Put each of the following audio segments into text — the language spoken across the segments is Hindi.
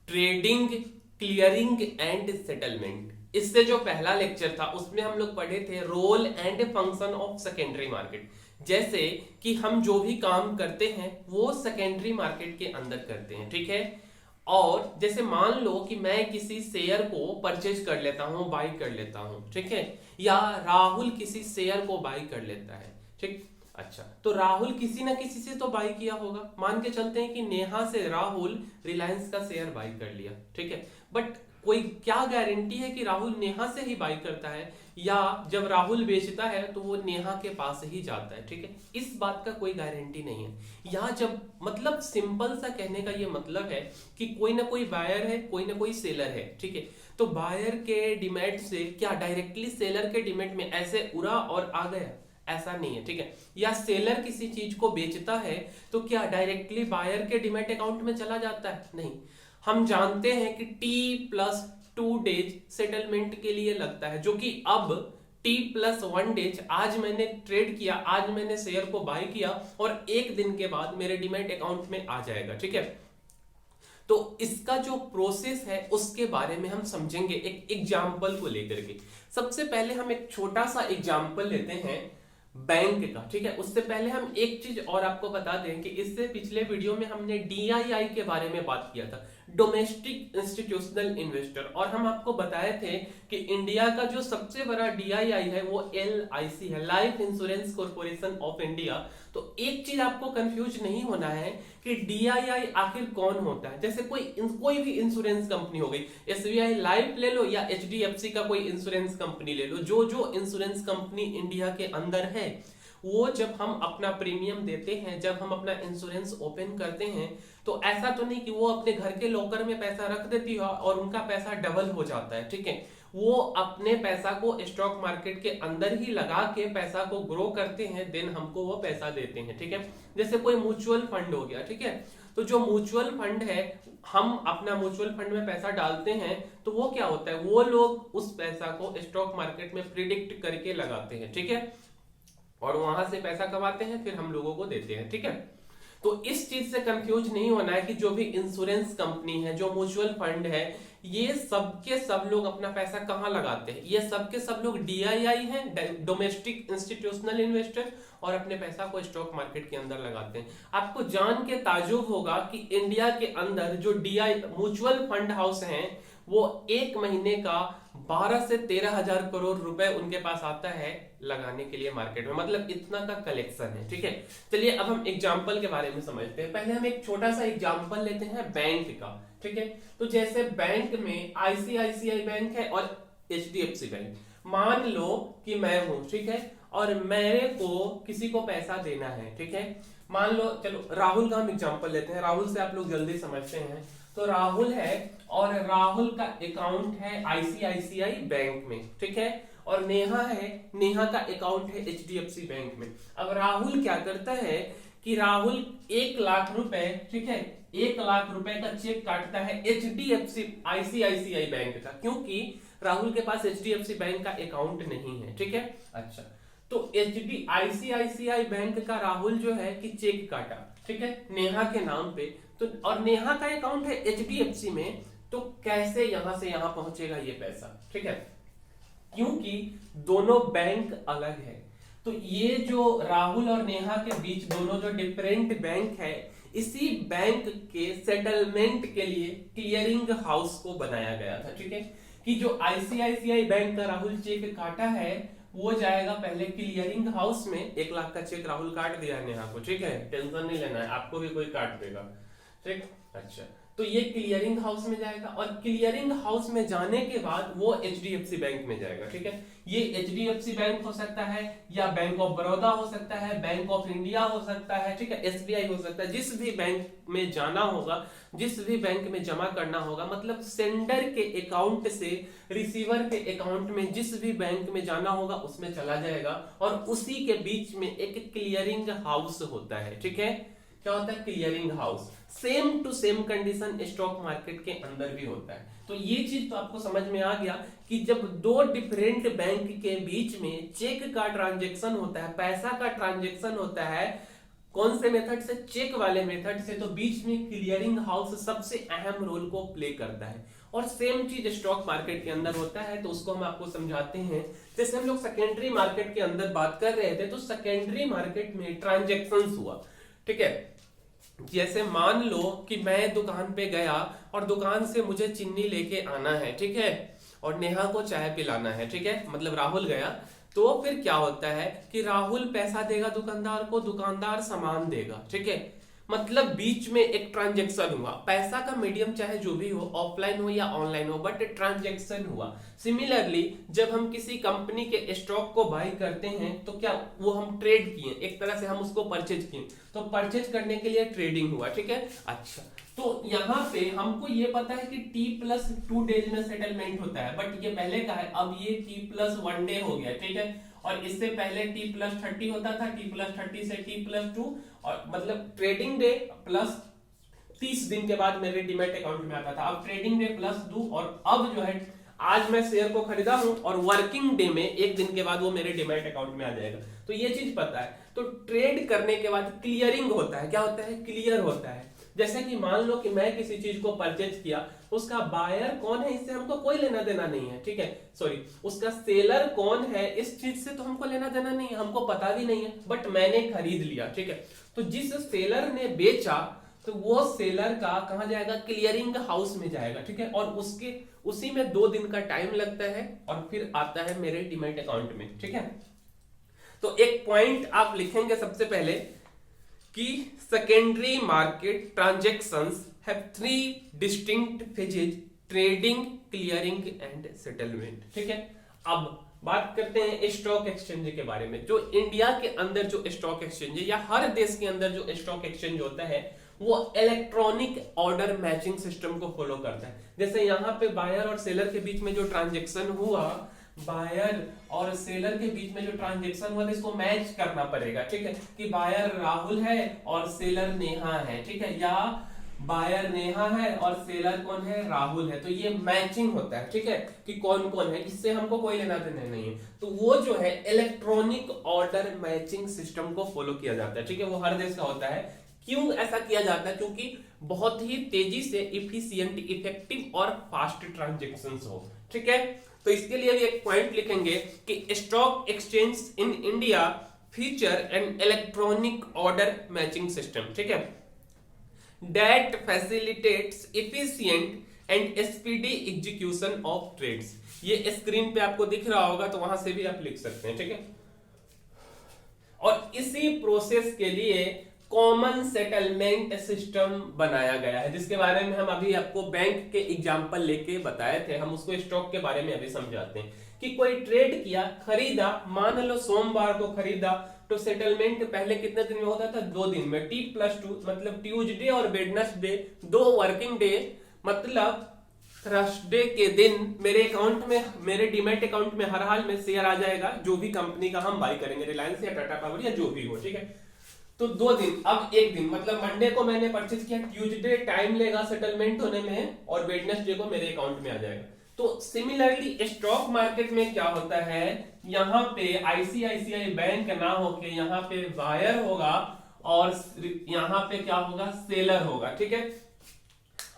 Trading, clearing and settlement. इससे जो पहला लेक्चर था उसमें हम लोग पढ़े थे role and function of secondary market. जैसे कि हम जो भी काम करते हैं वो सेकेंडरी मार्केट के अंदर करते हैं, ठीक है। और जैसे मान लो कि मैं किसी शेयर को परचेज कर लेता हूं, बाई कर लेता हूं, ठीक है, या राहुल किसी शेयर को बाई कर लेता है, ठीक। अच्छा, तो राहुल किसी ना किसी से तो बाई किया होगा। मान के चलते हैं कि नेहा से राहुल रिलायंस का शेयर बाई कर लिया, ठीक है। बट कोई क्या गारंटी है कि राहुल नेहा से ही बाई करता है, या जब राहुल बेचता है तो वो नेहा के पास ही जाता है, ठीक है। इस बात का कोई गारंटी नहीं है। यहाँ जब मतलब सिंपल सा कहने का ये मतलब है कि कोई ना कोई बायर है, कोई ना कोई सेलर है, ठीक है। तो बायर के डिमेट से क्या डायरेक्टली सेलर के डिमेट में ऐसे उड़ा और आ गया, ऐसा नहीं है, ठीक है। या सेलर किसी चीज को बेचता है तो क्या डायरेक्टली बायर के डिमेट अकाउंट में चला जाता है, नहीं। हम जानते हैं कि T+2 डेज सेटलमेंट के लिए लगता है, जो कि अब T+1 डेज, आज मैंने ट्रेड किया, आज मैंने शेयर को बाय किया और एक दिन के बाद मेरे डिमेट अकाउंट में आ जाएगा, ठीक है। तो इसका जो प्रोसेस है उसके बारे में हम समझेंगे एक एग्जाम्पल को लेकर के। सबसे पहले हम एक छोटा सा एग्जाम्पल लेते हैं बैंक का, ठीक है। उससे पहले हम एक चीज और आपको बता दें कि इससे पिछले वीडियो में हमने डीआईआई के बारे में बात किया था, डोमेस्टिक इंस्टीट्यूशनल इन्वेस्टर, और हम आपको बताए थे कि इंडिया का जो सबसे बड़ा डीआईआई है वो LIC है, life insurance corporation of India. तो एक चीज आपको कंफ्यूज नहीं होना है कि डीआईआई आखिर कौन होता है। जैसे कोई भी इंश्योरेंस कंपनी हो गई, SBI लाइफ ले लो या HDFC का कोई इंश्योरेंस कंपनी ले लो, जो जो इंश्योरेंस कंपनी इंडिया के अंदर है, वो जब हम अपना प्रीमियम देते हैं, जब हम अपना इंश्योरेंस ओपन करते हैं, तो ऐसा तो नहीं कि वो अपने घर के लॉकर में पैसा रख देती है और उनका पैसा डबल हो जाता है, ठीक है। वो अपने पैसा को स्टॉक मार्केट के अंदर ही लगा के पैसा को ग्रो करते हैं, देन हमको वो पैसा देते हैं, ठीक है। जैसे कोई म्यूचुअल फंड हो गया, ठीक है। तो जो म्यूचुअल फंड है, हम अपना म्यूचुअल फंड में पैसा डालते हैं, तो वो क्या होता है, वो लोग उस पैसा को स्टॉक मार्केट में प्रिडिक्ट करके लगाते हैं, ठीक है, और वहां से पैसा कमाते हैं, फिर हम लोगों को देते हैं, ठीक है। तो इस चीज से कंफ्यूज नहीं होना है कि जो भी इंश्योरेंस कंपनी है, जो म्यूचुअल फंड है, ये सब के सब लोग अपना पैसा कहाँ लगाते हैं, ये सब के सब लोग डीआईआई हैं, डोमेस्टिक इंस्टीट्यूशनल इन्वेस्टर, और अपने पैसा को स्टॉक मार्केट के अंदर लगाते हैं। आपको जान के ताजुब होगा कि इंडिया के अंदर जो डीआई म्यूचुअल फंड हाउस हैं, वो एक महीने का 12 से 13 हजार करोड़ रुपए उनके पास आता है लगाने के लिए मार्केट में, मतलब इतना का कलेक्शन है, ठीक है। चलिए अब हम एग्जांपल के बारे में समझते हैं। पहले हम एक छोटा सा एग्जांपल लेते हैं बैंक का, ठीक है। तो जैसे बैंक में आईसीआईसीआई बैंक है और HDFC बैंक। मान लो कि मैं हूं, ठीक है, और मेरे को किसी को पैसा देना है, ठीक है। मान लो, चलो राहुल का हम एग्जांपल लेते हैं, राहुल से आप लोग जल्दी समझते हैं। तो राहुल है और राहुल का अकाउंट है आईसीआईसीआई बैंक में, ठीक है, और नेहा है, नेहा का अकाउंट है HDFC बैंक में। अब राहुल क्या करता है कि राहुल 1 लाख रुपए, ठीक है, 1 लाख रुपए का चेक काटता है HDFC आईसीआईसीआई बैंक का, क्योंकि राहुल के पास HDFC बैंक का अकाउंट नहीं है, ठीक है। अच्छा, तो आईसीआईसीआई बैंक का राहुल जो है कि चेक काटा, ठीक है, नेहा के नाम पे, तो और नेहा का अकाउंट है HDFC में, तो कैसे यहां से यहां पहुंचेगा ये पैसा, ठीक है, क्योंकि दोनों बैंक अलग है। तो ये जो राहुल और नेहा के बीच दोनों जो डिफरेंट बैंक है, इसी बैंक के सेटलमेंट के लिए क्लियरिंग हाउस को बनाया गया था, ठीक है। कि जो आईसीआईसीआई बैंक का राहुल चेक काटा है, वो जाएगा पहले क्लियरिंग हाउस में। 1 लाख का चेक राहुल काट दिया नेहा को, ठीक है, टेंशन नहीं लेना है, आपको भी कोई काट देगा, ठीक। अच्छा, तो ये क्लियरिंग हाउस में जाएगा, और क्लियरिंग हाउस में जाने के बाद वो HDFC बैंक में जाएगा, ठीक है। ये HDFC बैंक हो सकता है, या बैंक ऑफ बड़ौदा हो सकता है, बैंक ऑफ इंडिया हो सकता है, ठीक है, SBI हो सकता है। जिस भी बैंक में जाना होगा, जिस भी बैंक में जमा करना होगा, मतलब सेंडर के अकाउंट से रिसीवर के अकाउंट में जिस भी बैंक में जाना होगा उसमें चला जाएगा, और उसी के बीच में एक क्लियरिंग हाउस होता है, ठीक है। क्या होता है, clearing house. Same to same condition stock market के अंदर भी होता है। तो ये चीज तो आपको समझ में आ गया कि जब दो डिफरेंट बैंक के बीच में चेक का ट्रांजैक्शन होता है, पैसा का ट्रांजैक्शन होता है, कौन से मेथड से? चेक वाले मेथड से। तो बीच में क्लियरिंग हाउस सबसे अहम रोल को प्ले करता है। और सेम चीज स्टॉक मार्केट के अंदर होता है, तो उसको हम आपको समझाते हैं। जैसे हम लोग सेकेंडरी मार्केट के अंदर बात कर रहे थे, तो सेकेंडरी मार्केट में ट्रांजैक्शंस हुआ, ठीक है। जैसे मान लो कि मैं दुकान पे गया और दुकान से मुझे चीनी लेके आना है, ठीक है, और नेहा को चाय पिलाना है, ठीक है, मतलब राहुल गया। तो फिर क्या होता है कि राहुल पैसा देगा दुकानदार को, दुकानदार सामान देगा, ठीक है। मतलब बीच में एक ट्रांजैक्शन हुआ, पैसा का मीडियम चाहे जो भी हो, ऑफलाइन हो या ऑनलाइन हो, बट ट्रांजैक्शन हुआ। सिमिलरली जब हम किसी कंपनी के स्टॉक को बाय करते हैं तो क्या वो हम ट्रेड किए, एक तरह से हम उसको परचेज किए, तो परचेज करने के लिए ट्रेडिंग हुआ, ठीक है। अच्छा, तो यहाँ पे हमको ये पता है कि T+2 डेज में सेटलमेंट होता है, बट ये पहले का है, अब ये T+1 डे हो गया, ठीक है। और इससे पहले T+30 होता था, T+30 से T+2, और मतलब ट्रेडिंग डे प्लस 30 दिन के बाद मेरे डीमैट अकाउंट में आता था। अब ट्रेडिंग डे +2, और अब जो है आज मैं शेयर को खरीदा हूं और वर्किंग डे में एक दिन के बाद वो मेरे डीमैट अकाउंट में आ जाएगा। तो ये चीज पता है। तो ट्रेड करने के बाद क्लियरिंग होता है। क्या होता है? क्लियर होता है। जैसे कि मान लो कि मैं किसी चीज को परचेज किया, उसका बायर कौन है इससे हमको कोई लेना देना नहीं है, ठीक है, सॉरी, उसका सेलर कौन है इस चीज से तो हमको लेना देना नहीं है, हमको पता भी नहीं है, बट मैंने खरीद लिया, ठीक है। तो जिस सेलर ने बेचा, तो वो सेलर का कहां जाएगा? क्लियरिंग हाउस में जाएगा, ठीक है। और उसी में 2 दिन का टाइम लगता है और फिर आता है मेरे डीमैट अकाउंट में, ठीक है। तो एक पॉइंट आप लिखेंगे सबसे पहले कि secondary market transactions have 3 distinct phases: trading, clearing and settlement, ठीक है। अब बात करते हैं स्टॉक एक्सचेंज के बारे में। जो इंडिया के अंदर जो स्टॉक एक्सचेंज है, या हर देश के अंदर जो स्टॉक एक्सचेंज होता है, वो इलेक्ट्रॉनिक ऑर्डर मैचिंग सिस्टम को फॉलो करता है। जैसे यहाँ पे बायर और सेलर के बीच में जो ट्रांजैक्शन हुआ, बायर और सेलर के बीच में जो ट्रांजैक्शन हुआ, इसको मैच करना पड़ेगा, ठीक है, कि बायर राहुल है और सेलर नेहा है, ठीक है, या बायर नेहा है और सेलर कौन है? राहुल है। तो ये मैचिंग होता है, ठीक है, कि कौन कौन है, इससे हमको कोई लेना देना नहीं है। तो वो जो है इलेक्ट्रॉनिक ऑर्डर मैचिंग सिस्टम को फॉलो किया जाता है, ठीक है। वो हर देश का होता है। क्यों ऐसा किया जाता है? क्योंकि बहुत ही तेजी से इफिशिएंट, इफेक्टिव और फास्ट ट्रांजैक्शंस हो, ठीक है। तो इसके लिए भी एक पॉइंट लिखेंगे कि stock exchange in India feature an electronic order matching system, ठीक है, that facilitates efficient and speedy execution of trades। ये स्क्रीन पे आपको दिख रहा होगा, तो वहां से भी आप लिख सकते हैं, ठीक है। और इसी प्रोसेस के लिए कॉमन सेटलमेंट सिस्टम बनाया गया है, जिसके बारे में हम अभी आपको बैंक के एग्जांपल लेके बताए थे। हम उसको स्टॉक के बारे में अभी समझाते हैं कि कोई ट्रेड किया, खरीदा, मान लो सोमवार को खरीदा, तो सेटलमेंट पहले कितने दिन में होता था? 2 दिन में। T+2 मतलब ट्यूसडे और वेडनेसडे, 2 वर्किंग डे, मतलब थर्सडे के दिन मेरे अकाउंट में, मेरे डीमैट अकाउंट में हर हाल में शेयर आ जाएगा, जो भी कंपनी का हम बाय करेंगे, रिलायंस या टाटा पावर या जो भी हो, ठीक है। तो 2 दिन, अब 1 दिन, मतलब मंडे को मैंने परचेज किया, ट्यूसडे टाइम लेगा सेटलमेंट होने में, और वेडनेसडे को मेरे अकाउंट में आ जाएगा। तो सिमिलरली स्टॉक मार्केट में क्या होता है, यहाँ पे आईसीआईसीआई बैंक ना होके यहाँ पे बायर होगा और यहाँ पे क्या होगा? सेलर होगा, ठीक है।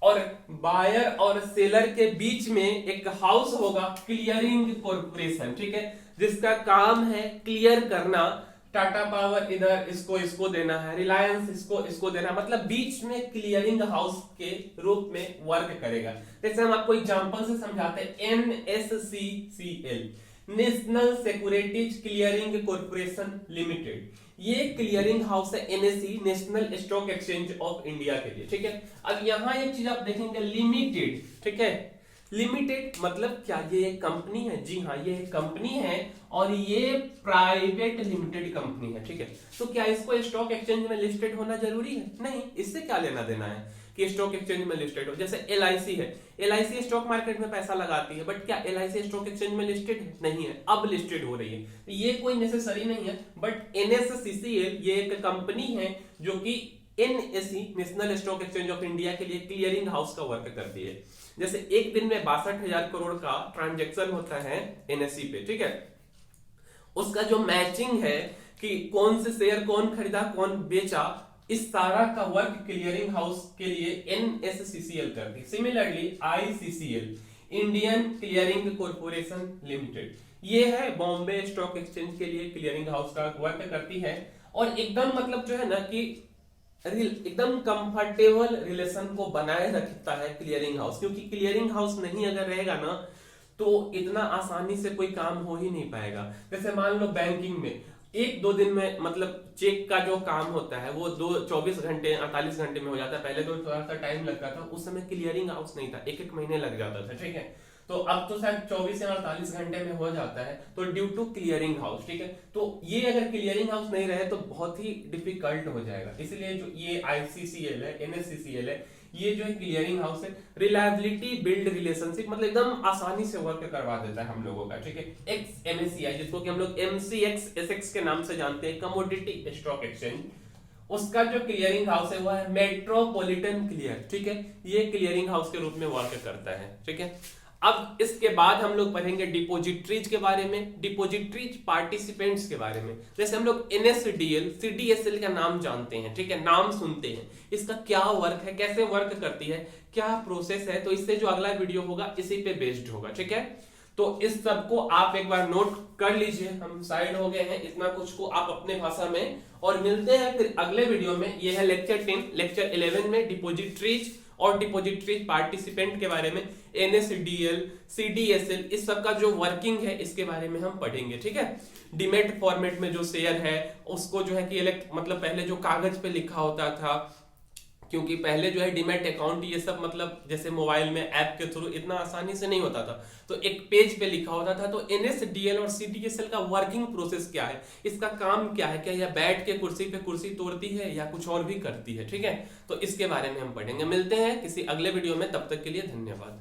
और बायर और सेलर के बीच में एक हाउस होगा, क्लियरिंग कॉर्पोरेशन, ठीक है, जिसका काम है क्लियर करना। टाटा पावर इधर इसको देना है, रिलायंस इसको देना, मतलब बीच में क्लियरिंग हाउस के रूप में वर्क करेगा। जैसे हम आपको एग्जांपल से समझाते हैं, NSCCL, national securities clearing corporation limited, ये क्लियरिंग हाउस है NSE, national stock exchange of India के लिए, ठीक है। अब यहाँ एक चीज आप देखेंगे, लिमिटेड, ठीक है। लिमिटेड मतलब क्या? ये एक कंपनी है, जी हाँ, ये एक कंपनी है और ये प्राइवेट लिमिटेड कंपनी है, ठीक है। तो क्या इसको स्टॉक एक्सचेंज में लिस्टेड होना जरूरी है? नहीं, इससे क्या लेना देना है कि स्टॉक एक्सचेंज में लिस्टेड हो। जैसे LIC है, LIC स्टॉक मार्केट में पैसा लगाती है, बट क्या LIC स्टॉक एक्सचेंज में लिस्टेड है? नहीं है, अब लिस्टेड हो रही है। ये कोई नेसेसरी नहीं है, बट NSCCL ये एक कंपनी है जो कि NSE, national stock exchange of India के लिए क्लियरिंग हाउस का वर्क करती है। जैसे एक दिन में 62,000 करोड़ का ट्रांजैक्शन होता है NSE पे, ठीक है। उसका जो मैचिंग है कि कौन से शेयर कौन खरीदा कौन बेचा, इस सारा का वर्क क्लियरिंग हाउस के लिए NSCCL करती है। Similarly ICCL, Indian clearing corporation limited, ये है बॉम्बे स्टॉक एक्सचेंज के लिए क्लियरिंग हाउस का वर्क करती है। और एकदम मतलब जो है ना कि एकदम कंफर्टेबल रिलेशन को बनाए रखता है क्लियरिंग हाउस, क्योंकि क्लियरिंग हाउस नहीं अगर रहेगा ना तो इतना आसानी से कोई काम हो ही नहीं पाएगा। जैसे मान लो बैंकिंग में एक दो दिन में मतलब चेक का जो काम होता है वो 24 घंटे 48 घंटे में हो जाता है। पहले तो थोड़ा सा टाइम लगता था, उस समय क्लियरिंग हाउस नहीं था, एक एक महीने लग जाता था, ठीक है। तो अब तो शायद 24 या 48 घंटे में हो जाता है, तो ड्यू टू क्लियरिंग हाउस, ठीक है। तो ये अगर क्लियरिंग हाउस नहीं रहे तो बहुत ही डिफिकल्ट हो जाएगा। इसलिए जो ये ICCL है, NSCCL है, ये जो क्लियरिंग हाउस है, रिलायबिलिटी बिल्ड रिलेशनशिप, मतलब एकदम आसानी से वर्क करवा देता है हम लोगों का, ठीक है। XMSCI, जिसको कि हम लोग MCX SX के नाम से जानते हैं, कमोडिटी स्टॉक एक्सचेंज, उसका जो क्लियरिंग हाउस है वो है मेट्रोपॉलिटन क्लियर, ठीक है। ये क्लियरिंग हाउस के रूप में वर्क करता है, ठीक है। अब इसके बाद हम लोग पढ़ेंगे डिपोजिटरीज के बारे में, डिपोजिटरीज पार्टिसिपेंट्स के बारे में। जैसे हम लोग NSDL CDSL का नाम जानते हैं, ठीक है, नाम सुनते हैं, इसका क्या वर्क है, कैसे वर्क करती है, क्या प्रोसेस है, तो इससे जो अगला वीडियो होगा इसी पे बेस्ड होगा, ठीक है। तो इस सब को आप एक बार नोट कर लीजिए। हम साइड हो गए हैं, इतना कुछ को आप अपने भाषा में, और मिलते हैं फिर अगले वीडियो में। ये है लेक्चर 10, लेक्चर 11 में डिपोजिटरीज और डिपोजिटरी पार्टिसिपेंट के बारे में, NSDL CDSL, इस सब का जो वर्किंग है इसके बारे में हम पढ़ेंगे, ठीक है। डीमैट फॉर्मेट में जो शेयर है उसको जो है कि मतलब पहले जो कागज पे लिखा होता था, क्योंकि पहले जो है डीमैट अकाउंट ये सब मतलब जैसे मोबाइल में ऐप के थ्रू इतना आसानी से नहीं होता था, तो एक पेज पे लिखा होता था। तो NSDL और CDSL का वर्किंग प्रोसेस क्या है, इसका काम क्या है, क्या यह बैठ के कुर्सी पे कुर्सी तोड़ती है या कुछ और भी करती है, ठीक है। तो इसके बारे में हम पढ़ेंगे। मिलते हैं किसी अगले वीडियो में, तब तक के लिए धन्यवाद।